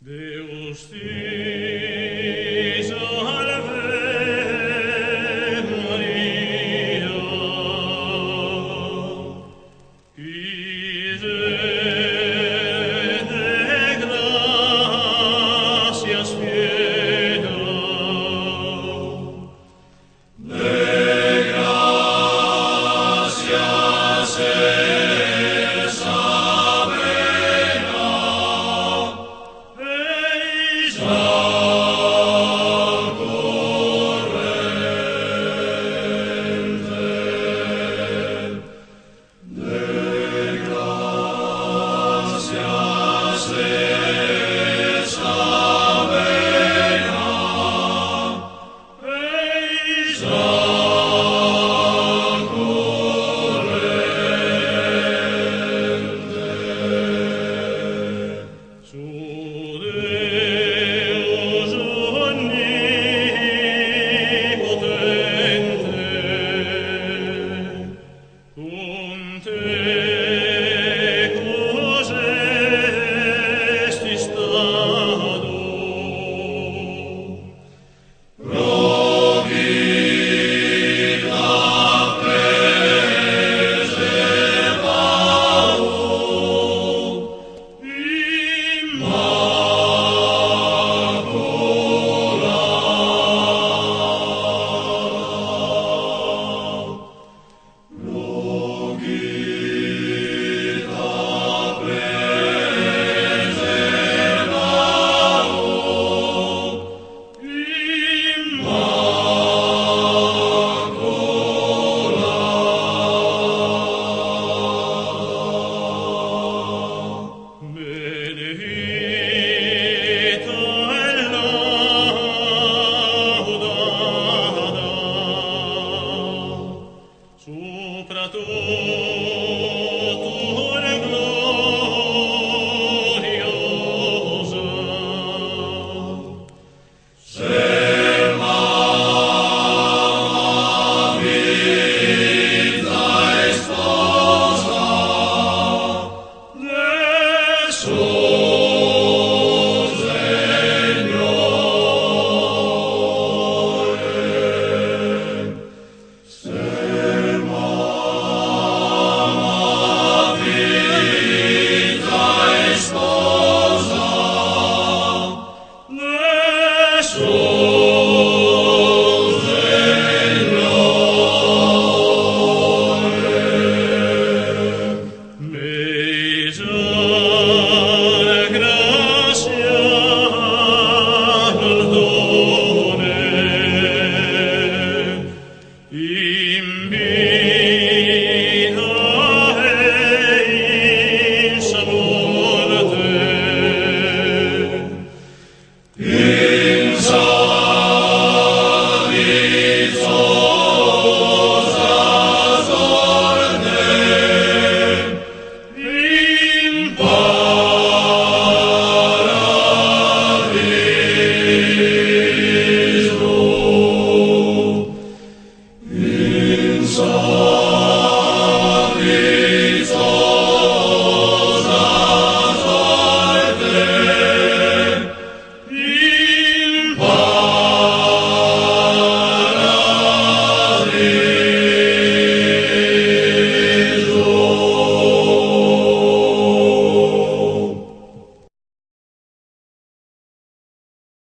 Deus ti salve Maria, qui de gracias piedra, de gracias esa vena, ella corrente, de gracias esa vena, ella su Deus onnipotente, cum te cogesti stato, provida preservao, benedicta et laudata supra tutur gloriosa, serva vita esposa Jesús Señor, serva vita esposa Jesús Señor, misericordia gracia done, in vita e in salute, in savitosa sorte, in paradiso, in